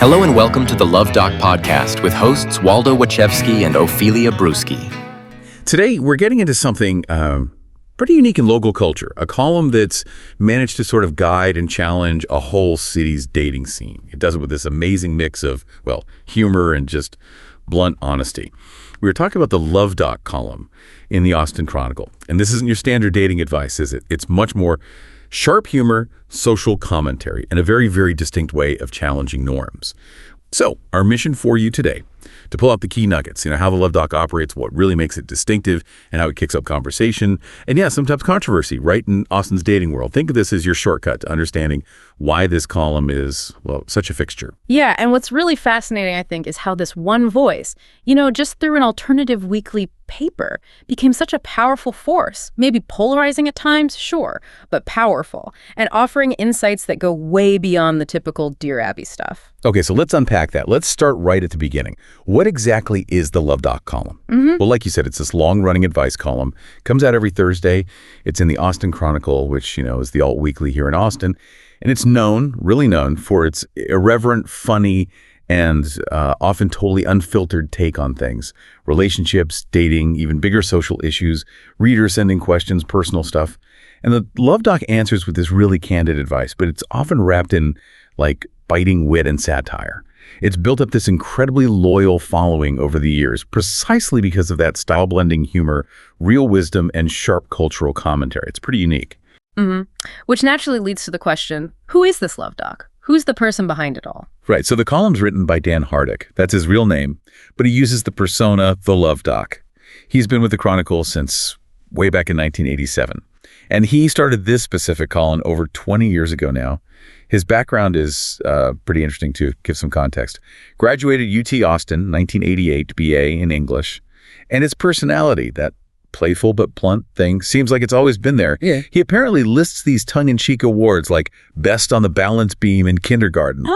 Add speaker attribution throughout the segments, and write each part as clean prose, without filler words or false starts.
Speaker 1: Hello and welcome to the Luv Doc podcast with hosts Waldo Wachewski and Ophelia Bruschi.
Speaker 2: Today, we're getting into something pretty unique in local culture, a column that's managed to sort of guide and challenge a whole city's dating scene. It does it with this amazing mix of, well, humor and just blunt honesty. We were talking about the Luv Doc column in the Austin Chronicle, and this isn't your standard dating advice, is it? It's much more sharp humor, social commentary, and a very, very distinct way of challenging norms. So, our mission for you today, to pull out the key nuggets, how the Luv Doc operates, what really makes it distinctive, and how it kicks up conversation, and yeah, sometimes controversy, right, in Austin's dating world. Think of this as your shortcut to understanding why this column is, well, such a fixture.
Speaker 3: Yeah, and what's really fascinating, I think, is how this one voice, just through an alternative weekly paper, became such a powerful force. Maybe polarizing at times, sure, but powerful, and offering insights that go way beyond the typical Dear Abby stuff.
Speaker 2: Okay, so let's unpack that. Let's start right at the beginning. What exactly is the Luv Doc column? Well, like you said, it's this long-running advice column. Comes out every Thursday. It's in the Austin Chronicle, which, is the alt-weekly here in Austin. And it's really known for its irreverent, funny, and often totally unfiltered take on things. Relationships, dating, even bigger social issues, readers sending questions, personal stuff. And the Luv Doc answers with this really candid advice, but it's often wrapped in, biting wit and satire. It's built up this incredibly loyal following over the years, precisely because of that style-blending humor, real wisdom, and sharp cultural commentary. It's pretty unique.
Speaker 3: Which naturally leads to the question, who is this Luv Doc? Who's the person behind it all?
Speaker 2: Right, so the column's written by Dan Hardick. That's his real name, but he uses the persona, the Luv Doc. He's been with the Chronicle since way back in 1987. And he started this specific column over 20 years ago now. His background is pretty interesting, to give some context. Graduated UT Austin, 1988, BA in English. And his personality, that playful but blunt thing, seems like it's always been there.
Speaker 3: Yeah.
Speaker 2: He apparently lists these tongue-in-cheek awards like Best on the Balance Beam in Kindergarten.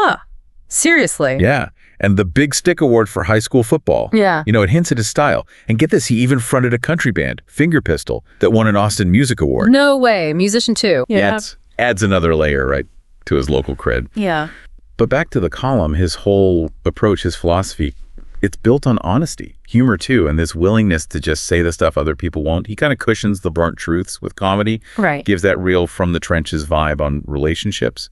Speaker 3: Seriously?
Speaker 2: Yeah. And the Big Stick Award for high school football.
Speaker 3: Yeah.
Speaker 2: It hints at his style. And get this, he even fronted a country band, Finger Pistol, that won an Austin Music Award.
Speaker 3: No way. Musician too.
Speaker 2: Yeah. Adds another layer, right, to his local cred.
Speaker 3: Yeah.
Speaker 2: But back to the column, his whole approach, his philosophy, it's built on honesty, humor too, and this willingness to just say the stuff other people won't. He kind of cushions the blunt truths with comedy.
Speaker 3: Right.
Speaker 2: Gives that real from the trenches vibe on relationships.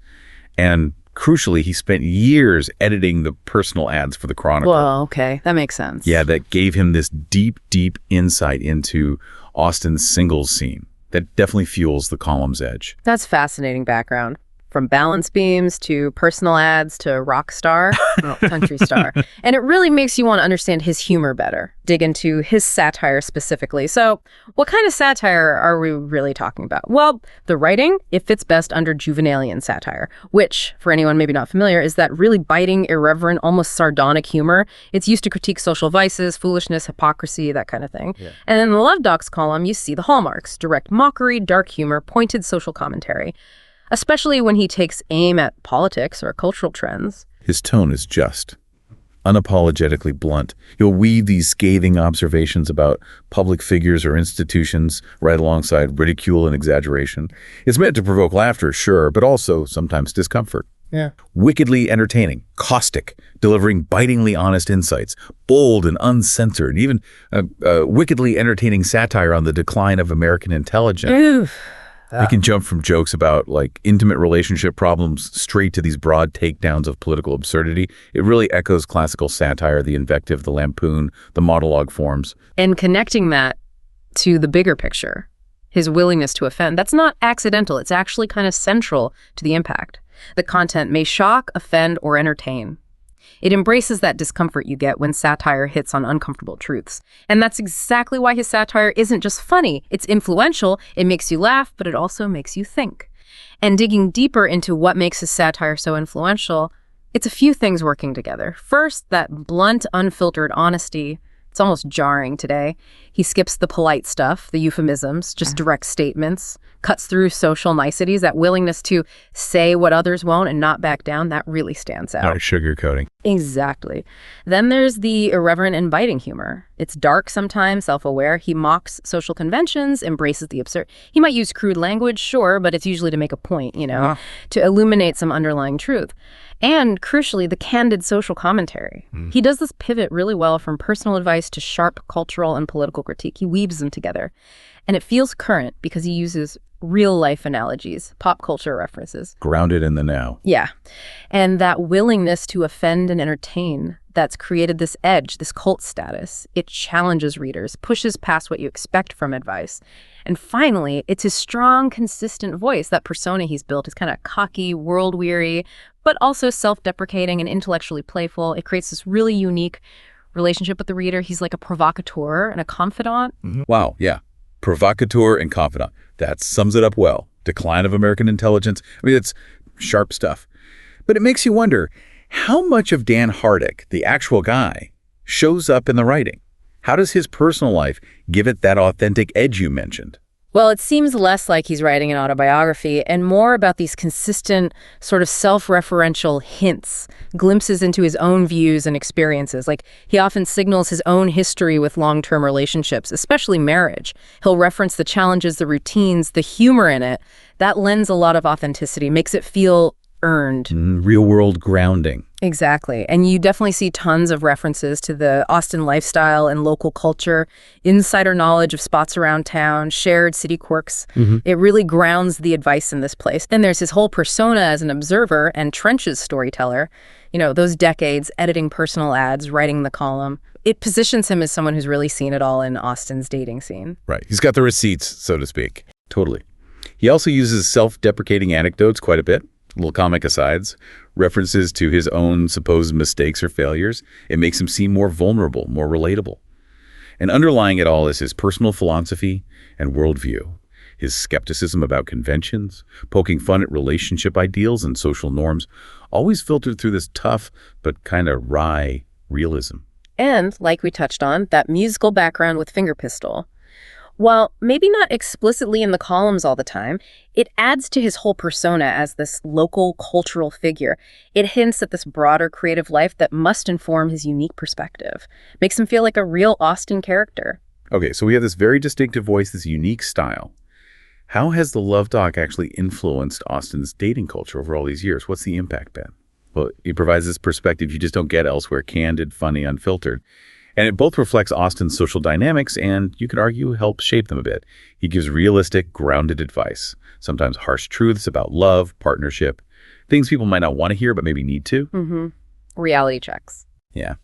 Speaker 2: And crucially, he spent years editing the personal ads for the Chronicle.
Speaker 3: Well, okay. That makes sense.
Speaker 2: Yeah, that gave him this deep, deep insight into Austin's singles scene. That definitely fuels the column's edge.
Speaker 3: That's fascinating background. From balance beams to personal ads to rock star, country star. And it really makes you want to understand his humor better, dig into his satire specifically. So what kind of satire are we really talking about? Well, the writing, it fits best under Juvenalian satire, which, for anyone maybe not familiar, is that really biting, irreverent, almost sardonic humor. It's used to critique social vices, foolishness, hypocrisy, that kind of thing. Yeah. And in the Luv Doc's column, you see the hallmarks: direct mockery, dark humor, pointed social commentary. Especially when he takes aim at politics or cultural trends.
Speaker 2: His tone is just, unapologetically blunt. He'll weave these scathing observations about public figures or institutions right alongside ridicule and exaggeration. It's meant to provoke laughter, sure, but also sometimes discomfort.
Speaker 3: Yeah.
Speaker 2: Wickedly entertaining, caustic, delivering bitingly honest insights, bold and uncensored, even wickedly entertaining satire on the decline of American intelligence. We can jump from jokes about intimate relationship problems straight to these broad takedowns of political absurdity. It really echoes classical satire, the invective, the lampoon, the monologue forms.
Speaker 3: And connecting that to the bigger picture, his willingness to offend, that's not accidental. It's actually kind of central to the impact. The content may shock, offend, or entertain. It embraces that discomfort you get when satire hits on uncomfortable truths. And that's exactly why his satire isn't just funny. It's influential, it makes you laugh, but it also makes you think. And digging deeper into what makes his satire so influential, it's a few things working together. First, that blunt, unfiltered honesty. It's almost jarring today. He skips the polite stuff, the euphemisms, just direct statements, cuts through social niceties. That willingness to say what others won't and not back down, that really stands out.
Speaker 2: Not sugarcoating.
Speaker 3: Exactly. Then there's the irreverent and biting humor. It's dark sometimes, self-aware. He mocks social conventions, embraces the absurd. He might use crude language, sure, but it's usually to make a point, to illuminate some underlying truth. And crucially, the candid social commentary. He does this pivot really well from personal advice to sharp cultural and political critique. He weaves them together. And it feels current because he uses real-life analogies, pop culture references.
Speaker 2: Grounded in the now.
Speaker 3: Yeah. And that willingness to offend and entertain that's created this edge, this cult status. It challenges readers, pushes past what you expect from advice. And finally, it's his strong, consistent voice. That persona he's built is kind of cocky, world-weary, but also self-deprecating and intellectually playful. It creates this really unique relationship with the reader. He's like a provocateur and a confidant.
Speaker 2: Wow, yeah. Provocateur and confidant. That sums it up well. Decline of American intelligence. I mean, it's sharp stuff. But it makes you wonder, how much of Dan Hardick, the actual guy, shows up in the writing? How does his personal life give it that authentic edge you mentioned?
Speaker 3: Well, it seems less like he's writing an autobiography and more about these consistent sort of self-referential hints, glimpses into his own views and experiences. Like, he often signals his own history with long-term relationships, especially marriage. He'll reference the challenges, the routines, the humor in it. That lends a lot of authenticity, makes it feel earned.
Speaker 2: Real-world grounding.
Speaker 3: Exactly. And you definitely see tons of references to the Austin lifestyle and local culture, insider knowledge of spots around town, shared city quirks. It really grounds the advice in this place. Then there's his whole persona as an observer and trenches storyteller. You know, those decades editing personal ads, writing the column. It positions him as someone who's really seen it all in Austin's dating scene.
Speaker 2: Right. He's got the receipts, so to speak. Totally. He also uses self-deprecating anecdotes quite a bit. Little comic asides, references to his own supposed mistakes or failures. It makes him seem more vulnerable, more relatable. And underlying it all is his personal philosophy and worldview, his skepticism about conventions, poking fun at relationship ideals and social norms, always filtered through this tough but kind of wry realism.
Speaker 3: And, like we touched on, that musical background with Finger Pistol. While maybe not explicitly in the columns all the time, it adds to his whole persona as this local cultural figure. It hints at this broader creative life that must inform his unique perspective. Makes him feel like a real Austin character.
Speaker 2: Okay, so we have this very distinctive voice, this unique style. How has the Luv Doc actually influenced Austin's dating culture over all these years? What's the impact been? Well, it provides this perspective you just don't get elsewhere, candid, funny, unfiltered. And it both reflects Austin's social dynamics and, you could argue, helps shape them a bit. He gives realistic, grounded advice, sometimes harsh truths about love, partnership, things people might not want to hear but maybe need to.
Speaker 3: Reality checks.
Speaker 2: Yeah.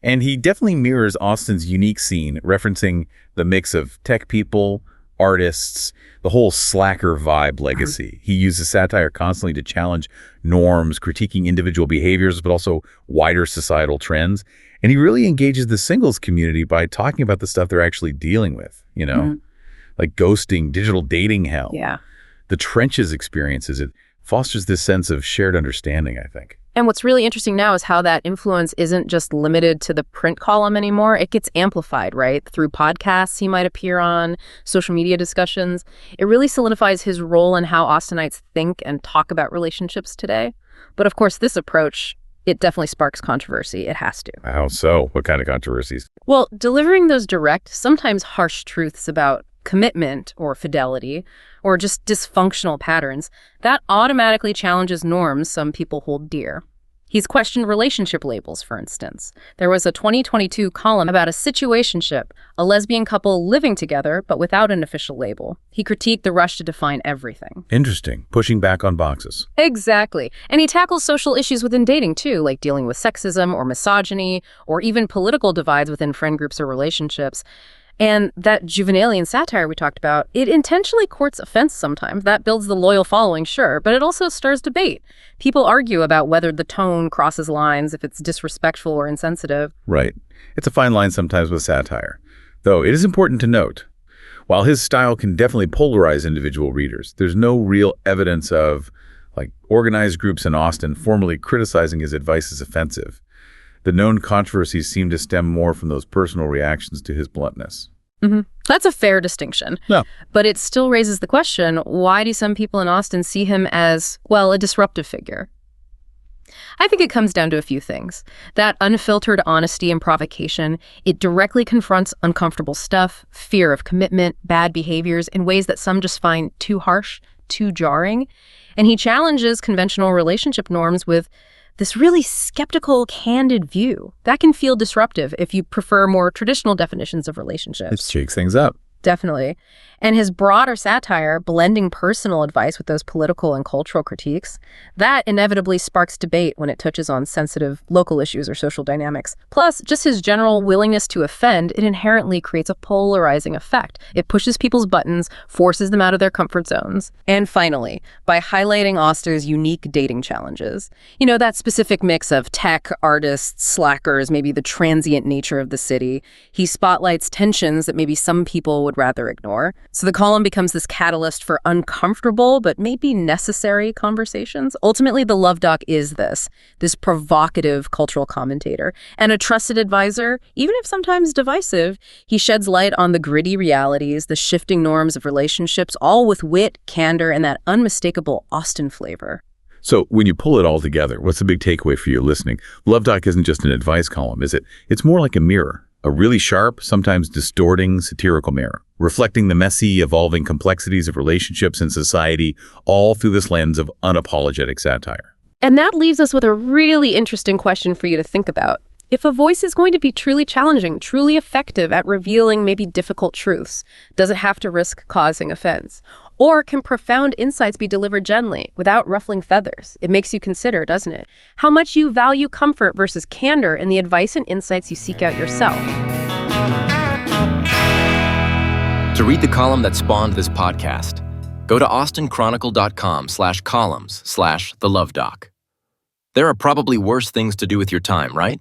Speaker 2: And he definitely mirrors Austin's unique scene, referencing the mix of tech people, artists, the whole slacker vibe legacy. He uses satire constantly to challenge norms, critiquing individual behaviors, but also wider societal trends. And he really engages the singles community by talking about the stuff they're actually dealing with, you know, like ghosting, digital dating hell, the trenches experiences. It fosters this sense of shared understanding, I think.
Speaker 3: And what's really interesting now is how that influence isn't just limited to the print column anymore. It gets amplified, right? Through podcasts he might appear on, social media discussions. It really solidifies his role in how Austinites think and talk about relationships today. But of course, this approach, it definitely sparks controversy. It has to.
Speaker 2: How so? What kind of controversies?
Speaker 3: Well, delivering those direct, sometimes harsh truths about commitment or fidelity or just dysfunctional patterns, that automatically challenges norms some people hold dear. He's questioned relationship labels, for instance. There was a 2022 column about a situationship, a lesbian couple living together but without an official label. He critiqued the rush to define everything.
Speaker 2: Interesting. Pushing back on boxes.
Speaker 3: Exactly. And he tackles social issues within dating, too, like dealing with sexism or misogyny or even political divides within friend groups or relationships. And that juvenalian satire we talked about, it intentionally courts offense sometimes. That builds the loyal following, sure, but it also stirs debate. People argue about whether the tone crosses lines, if it's disrespectful or insensitive.
Speaker 2: Right. It's a fine line sometimes with satire. Though it is important to note, while his style can definitely polarize individual readers, there's no real evidence of, like, organized groups in Austin formally criticizing his advice as offensive. The known controversies seem to stem more from those personal reactions to his bluntness.
Speaker 3: That's a fair distinction.
Speaker 2: Yeah.
Speaker 3: But it still raises the question, why do some people in Austin see him as, well, a disruptive figure? I think it comes down to a few things. That unfiltered honesty and provocation, it directly confronts uncomfortable stuff, fear of commitment, bad behaviors in ways that some just find too harsh, too jarring. And he challenges conventional relationship norms with this really skeptical, candid view. That can feel disruptive if you prefer more traditional definitions of relationships.
Speaker 2: It shakes things up.
Speaker 3: Definitely. And his broader satire, blending personal advice with those political and cultural critiques, that inevitably sparks debate when it touches on sensitive local issues or social dynamics. Plus, just his general willingness to offend, it inherently creates a polarizing effect. It pushes people's buttons, forces them out of their comfort zones. And finally, by highlighting Auster's unique dating challenges, that specific mix of tech, artists, slackers, maybe the transient nature of the city, he spotlights tensions that maybe some people would rather ignore. So the column becomes this catalyst for uncomfortable but maybe necessary conversations. Ultimately, the Luv Doc is this provocative cultural commentator and a trusted advisor. Even if sometimes divisive, he sheds light on the gritty realities, the shifting norms of relationships, all with wit, candor, and that unmistakable Austin flavor.
Speaker 2: So when you pull it all together, what's the big takeaway for you listening? Luv Doc isn't just an advice column, is it? It's more like a mirror. A really sharp, sometimes distorting, satirical mirror, reflecting the messy, evolving complexities of relationships and society, all through this lens of unapologetic satire.
Speaker 3: And that leaves us with a really interesting question for you to think about. If a voice is going to be truly challenging, truly effective at revealing maybe difficult truths, does it have to risk causing offense? Or can profound insights be delivered gently, without ruffling feathers? It makes you consider, doesn't it, how much you value comfort versus candor in the advice and insights you seek out yourself.
Speaker 1: To read the column that spawned this podcast, go to austinchronicle.com/columns/the Luv Doc. There are probably worse things to do with your time, right?